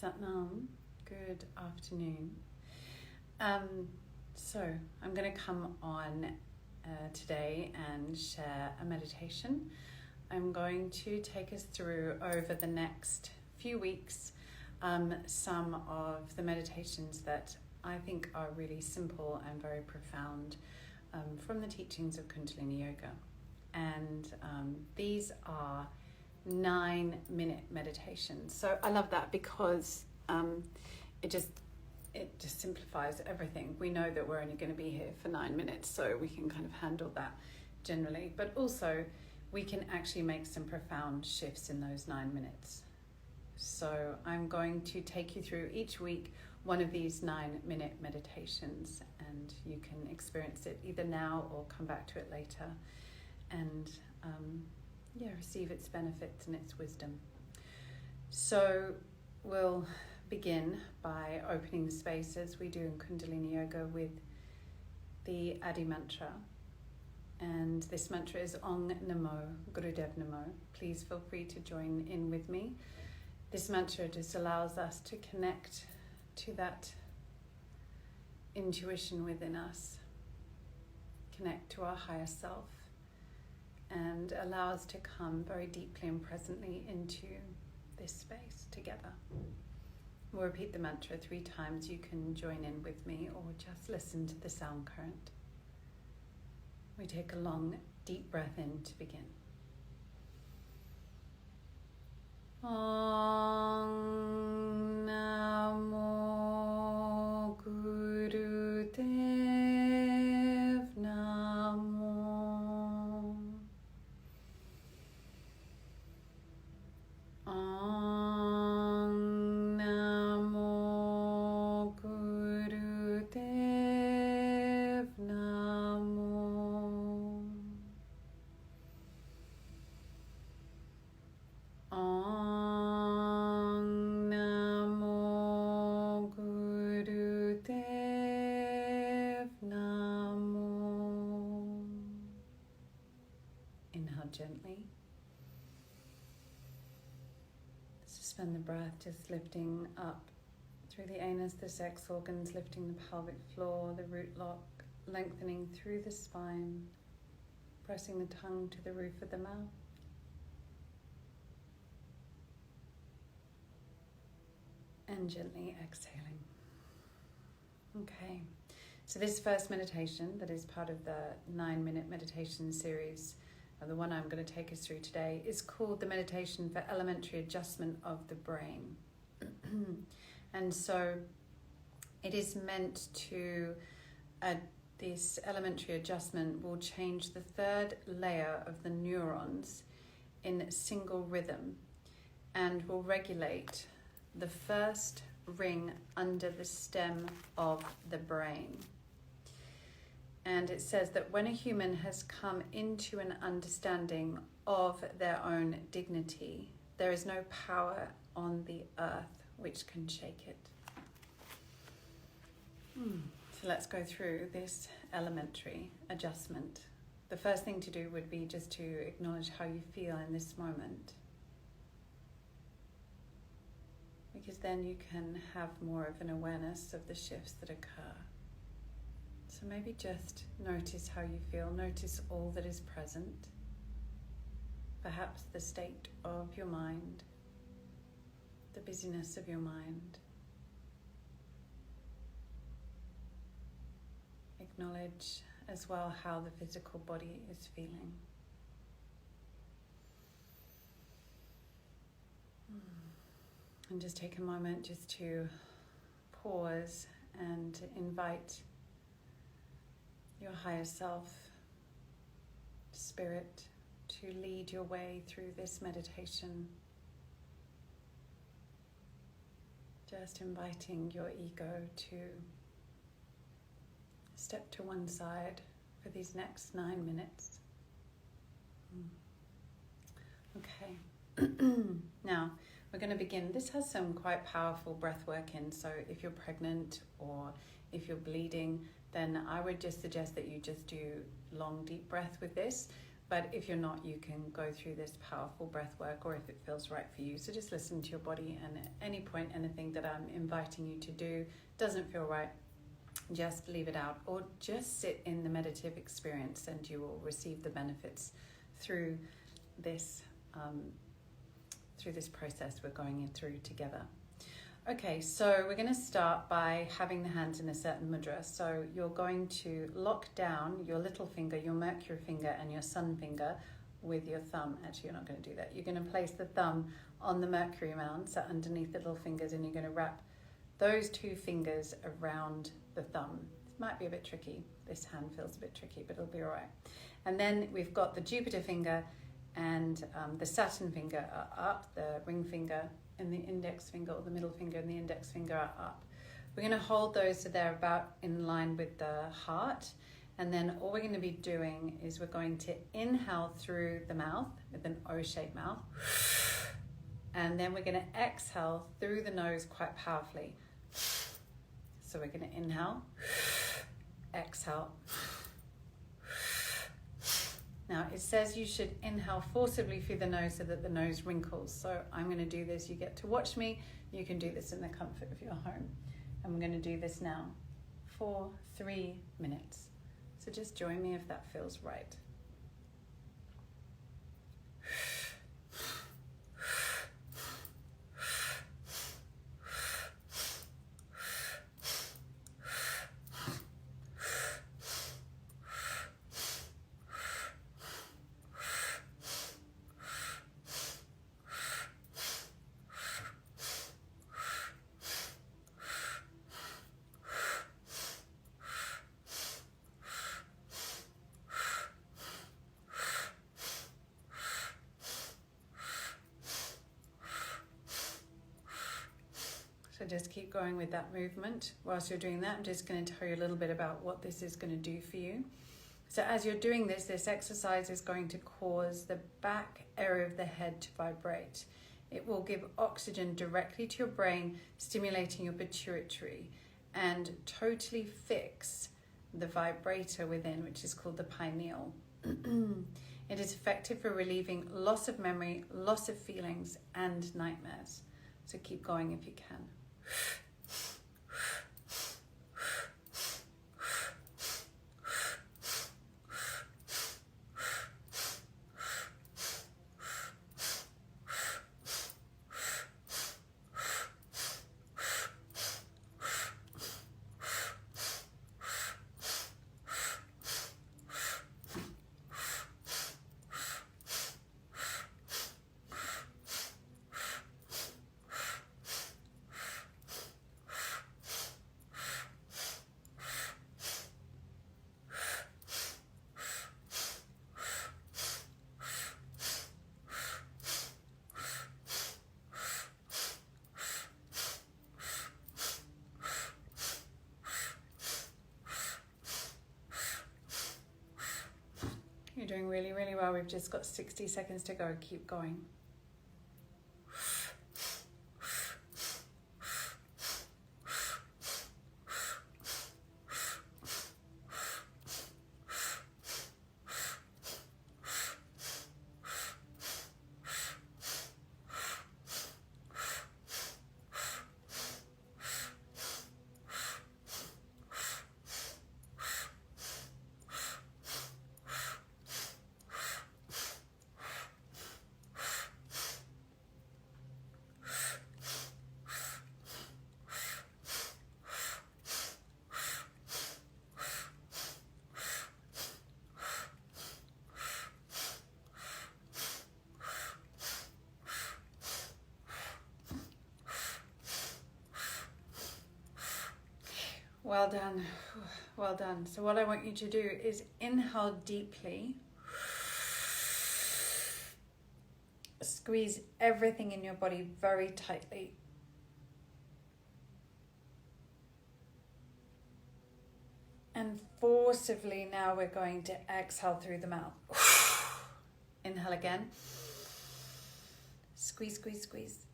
Satnam, good afternoon. So I'm going to come on today and share a meditation. I'm going to take us through over the next few weeks some of the meditations that I think are really simple and very profound from the teachings of Kundalini Yoga. And these are 9-minute meditations. So I love that because it just simplifies everything. We know that we're only going to be here for 9 minutes, so we can kind of handle that generally. But also, we can actually make some profound shifts in those 9 minutes. So I'm going to take you through each week one of these 9-minute meditations, and you can experience it either now or come back to it later and receive its benefits and its wisdom. So we'll begin by opening the space as we do in Kundalini Yoga with the Adi mantra. And this mantra is Ong Namo Gurudev Namo. Please feel free to join in with me. This mantra just allows us to connect to that intuition within us, connect to our higher self, and allow us to come very deeply and presently into this space together. We'll repeat the mantra 3 times. You can join in with me or just listen to the sound current. We take a long, deep breath in to begin. Om Namo Gurudev Namo. Om Namo Gurudev Namo. Om Namo Gurudev Namo. Inhale gently. Suspend the breath, just lifting up through the anus, the sex organs, lifting the pelvic floor, the root lock, lengthening through the spine, pressing the tongue to the roof of the mouth. And gently exhaling. Okay, so this first meditation that is part of the 9-minute meditation series, the one I'm going to take us through today, is called the Meditation for Elementary Adjustment of the Brain. And so it is meant to, this elementary adjustment will change the 3rd layer of the neurons in single rhythm and will regulate the first ring under the stem of the brain. And it says that when a human has come into an understanding of their own dignity, there is no power on the earth which can shake it. So let's go through this elementary adjustment. The first thing to do would be just to acknowledge how you feel in this moment, because then you can have more of an awareness of the shifts that occur. So maybe just notice how you feel, notice all that is present, perhaps the state of your mind, the busyness of your mind. Acknowledge as well how the physical body is feeling. And just take a moment just to pause and invite your higher self, spirit, to lead your way through this meditation. Just inviting your ego to step to one side for these next 9 minutes. Okay. Now, we're going to begin. This has some quite powerful breath work in, so if you're pregnant or if you're bleeding, then I would just suggest that you just do long, deep breath with this. But if you're not, you can go through this powerful breath work, or if it feels right for you. So just listen to your body, and at any point, anything that I'm inviting you to do doesn't feel right, just leave it out, or just sit in the meditative experience, and you will receive the benefits through this process we're going through together. Okay, so we're going to start by having the hands in a certain mudra. So you're going to lock down your little finger, your mercury finger, and your sun finger with your thumb. Actually, you're not going to do that. You're going to place the thumb on the mercury mound, so underneath the little fingers, and you're going to wrap those two fingers around the thumb. It might be a bit tricky. This hand feels a bit tricky, but it'll be all right. And then we've got the Jupiter finger and the Saturn finger are up, the ring finger and the index finger, or the middle finger and the index finger are up. We're going to hold those so they're about in line with the heart. And then all we're going to be doing is we're going to inhale through the mouth with an O-shaped mouth. And then we're going to exhale through the nose quite powerfully. So we're going to inhale, exhale. Now it says you should inhale forcibly through the nose so that the nose wrinkles. So I'm going to do this. You get to watch me. You can do this in the comfort of your home. And we're going to do this now for 3 minutes. So just join me if that feels right. So just keep going with that movement. Whilst you're doing that, I'm just going to tell you a little bit about what this is going to do for you. So as you're doing this exercise is going to cause the back area of the head to vibrate. It will give oxygen directly to your brain, stimulating your pituitary, and totally fix the vibrator within, which is called the pineal. It is effective for relieving loss of memory, loss of feelings, and nightmares. So keep going if you can. You're doing really, really well. We've just got 60 seconds to go. Keep going. Well done. Well done. So what I want you to do is inhale deeply. Squeeze everything in your body very tightly. And forcibly now we're going to exhale through the mouth. Inhale again. Squeeze, squeeze, squeeze.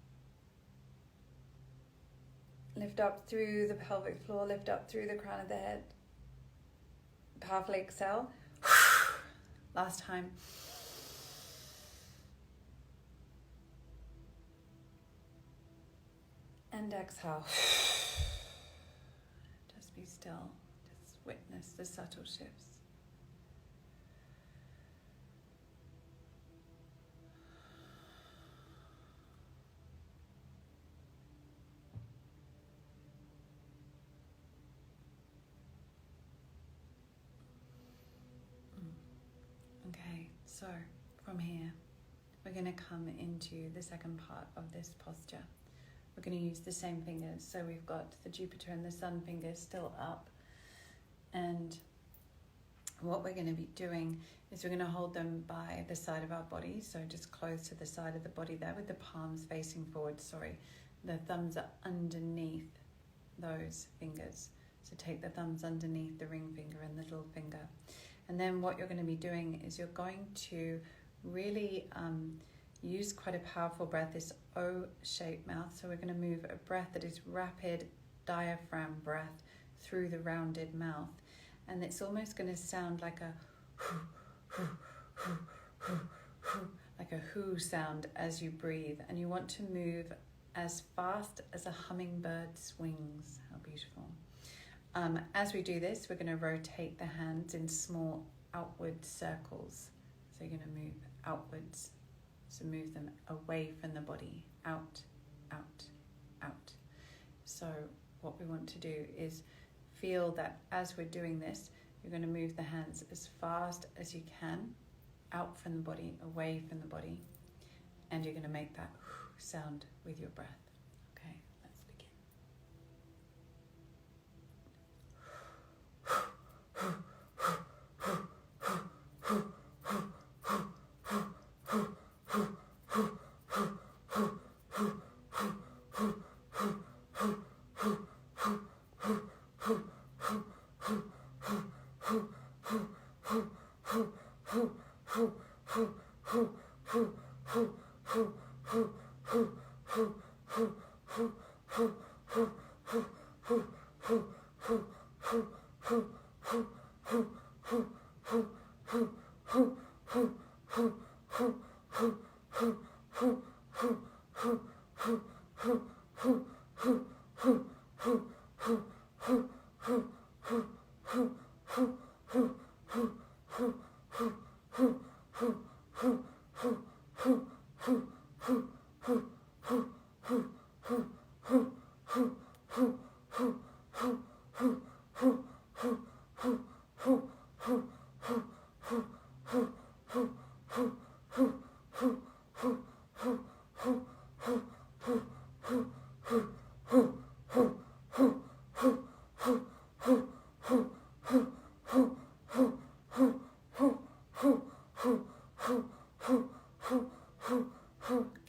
Lift up through the pelvic floor, lift up through the crown of the head. Powerfully exhale. Last time. And exhale. Just be still. Just witness the subtle shifts. Okay, so from here, we're going to come into the second part of this posture. We're going to use the same fingers. So we've got the Jupiter and the Sun fingers still up. And what we're going to be doing is we're going to hold them by the side of our body. So just close to the side of the body there with the palms facing forward. The thumbs are underneath those fingers. So take the thumbs underneath the ring finger and the little finger. And then what you're going to be doing is you're going to really use quite a powerful breath, this O-shaped mouth. So we're going to move a breath that is rapid diaphragm breath through the rounded mouth. And it's almost going to sound like a whoo sound as you breathe. And you want to move as fast as a hummingbird's wings. How beautiful. As we do this, we're going to rotate the hands in small outward circles. So you're going to move outwards. So move them away from the body. Out, out, out. So what we want to do is feel that as we're doing this, you're going to move the hands as fast as you can, out from the body, away from the body. And you're going to make that sound with your breath. Okay, let's begin.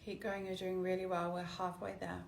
Keep going, you're doing really well. We're halfway there.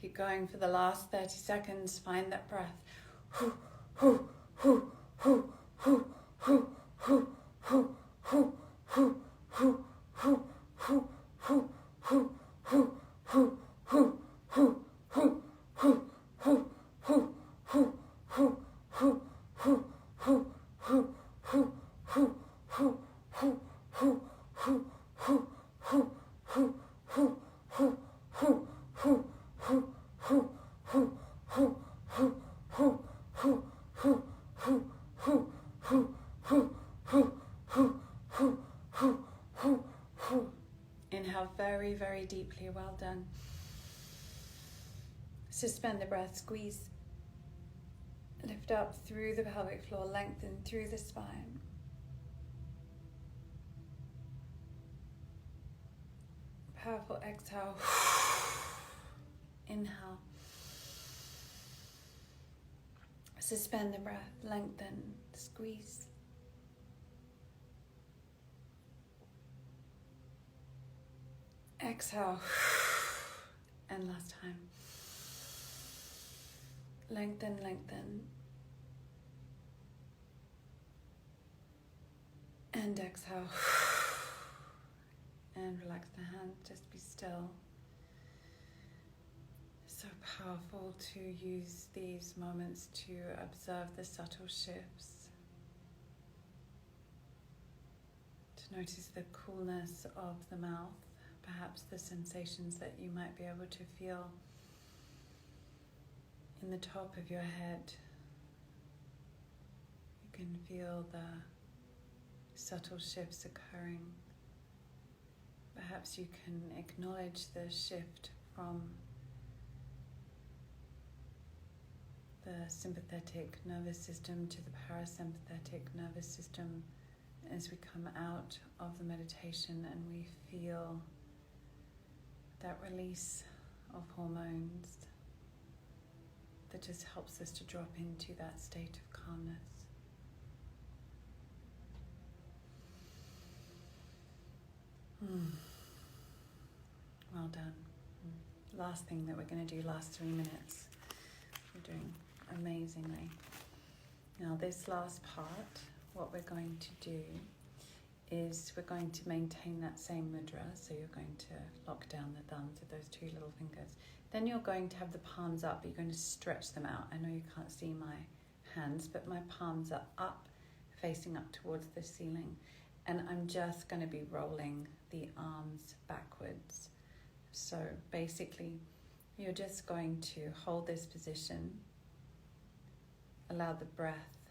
Keep going for the last 30 seconds. Find that breath. Inhale very, very deeply. Well done. Suspend the breath. Squeeze. Lift up through the pelvic floor, lengthen through the spine. Powerful exhale. Inhale. Suspend the breath, lengthen, squeeze. Exhale. And last time. Lengthen, lengthen. And exhale. And relax the hand, just be still. So powerful to use these moments to observe the subtle shifts. To notice the coolness of the mouth, perhaps the sensations that you might be able to feel in the top of your head. You can feel the subtle shifts occurring. Perhaps you can acknowledge the shift from the sympathetic nervous system to the parasympathetic nervous system as we come out of the meditation and we feel that release of hormones that just helps us to drop into that state of calmness. Well done. Last thing that we're going to do, last 3 minutes. You're doing amazingly. Now this last part, what we're going to do is we're going to maintain that same mudra. So you're going to lock down the thumbs with those 2 little fingers. Then you're going to have the palms up, but you're going to stretch them out. I know you can't see my hands, but my palms are up, facing up towards the ceiling. And I'm just going to be rolling the arms backwards. So basically, you're just going to hold this position, allow the breath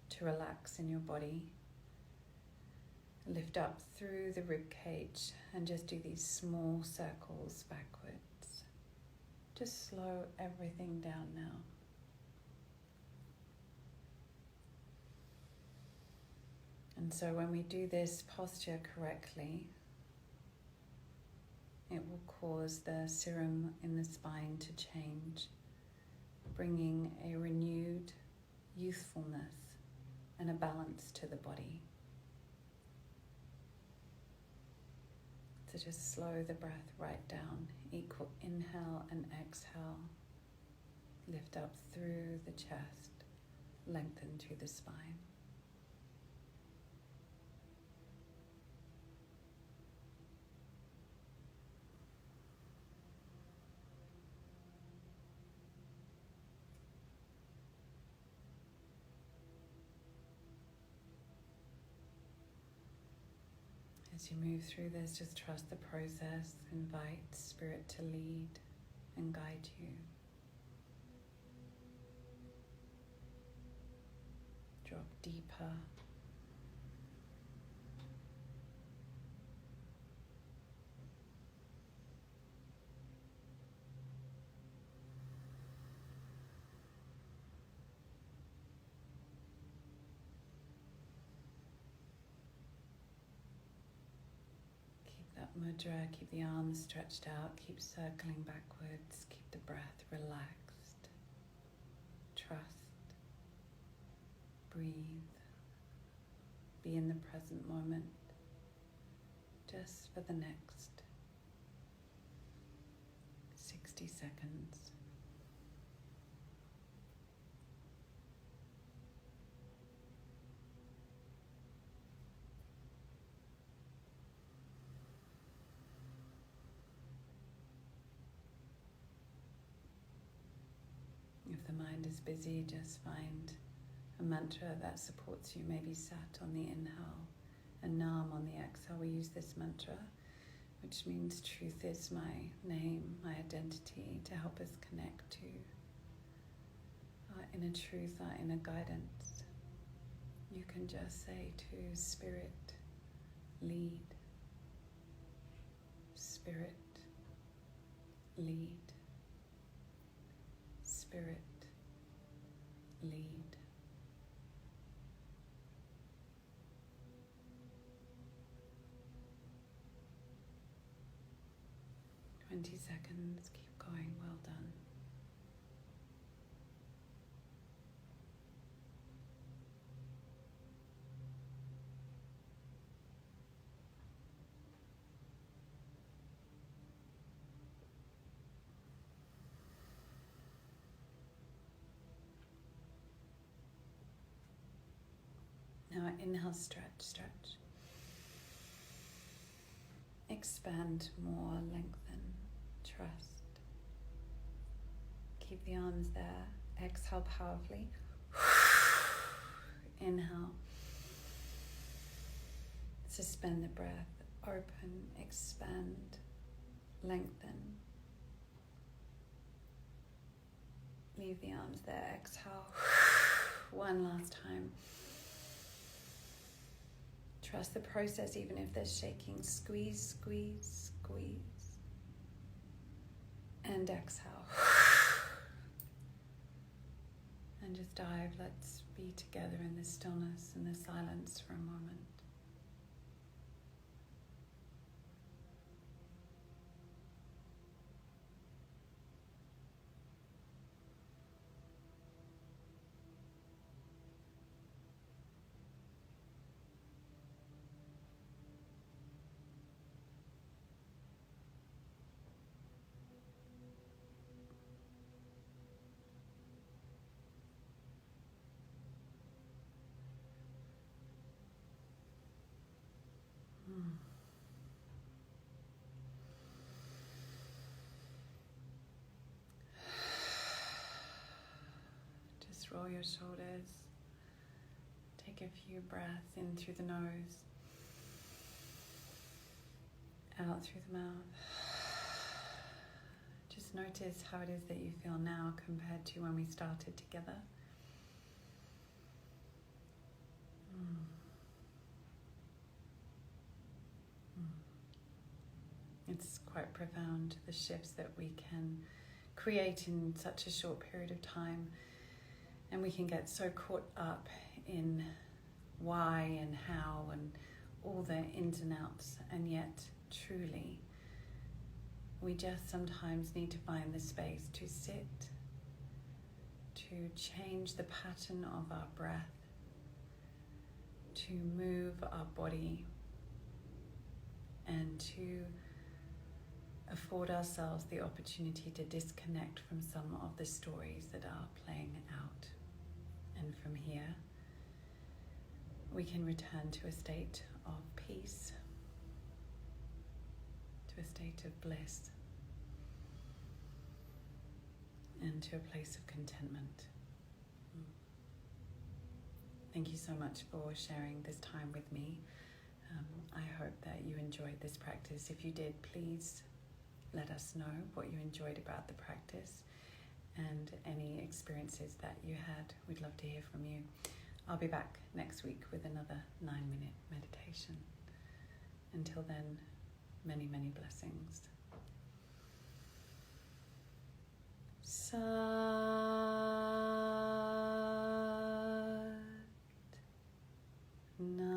to relax in your body, lift up through the rib cage and just do these small circles backwards. Just slow everything down now. And so when we do this posture correctly, it will cause the serum in the spine to change, bringing a renewed youthfulness and a balance to the body. So just slow the breath right down. Equal inhale and exhale. Lift up through the chest, lengthen through the spine. As you move through this, just trust the process. Invite Spirit to lead and guide you. Drop deeper. Mudra, keep the arms stretched out, keep circling backwards, keep the breath relaxed. Trust, breathe, be in the present moment, just for the next 60 seconds. If the mind is busy, just find a mantra that supports you, maybe Sat on the inhale and Nam on the exhale. We use this mantra, which means truth is my name, my identity, to help us connect to our inner truth, our inner guidance. You can just say to Spirit, lead. Spirit, lead. Spirit, lead. 20 seconds. Keep going. Well done. Now inhale, stretch, stretch. Expand more, lengthen, trust. Keep the arms there. Exhale powerfully. Inhale. Suspend the breath. Open, expand, lengthen. Leave the arms there. Exhale. One last time. Trust the process even if there's shaking. Squeeze, squeeze, squeeze. And exhale. And just dive. Let's be together in the stillness and the silence for a moment. Just roll your shoulders. Take a few breaths in through the nose, out through the mouth. Just notice how it is that you feel now compared to when we started together. It's quite profound, the shifts that we can create in such a short period of time. And we can get so caught up in why and how and all the ins and outs. And yet, truly, we just sometimes need to find the space to sit, to change the pattern of our breath, to move our body, and to afford ourselves the opportunity to disconnect from some of the stories that are playing out. And from here, we can return to a state of peace, to a state of bliss, and to a place of contentment. Thank you so much for sharing this time with me. I hope that you enjoyed this practice. If you did, please let us know what you enjoyed about the practice and any experiences that you had. We'd love to hear from you. I'll be back next week with another 9-minute meditation. Until then, many, many blessings. Sat Nam.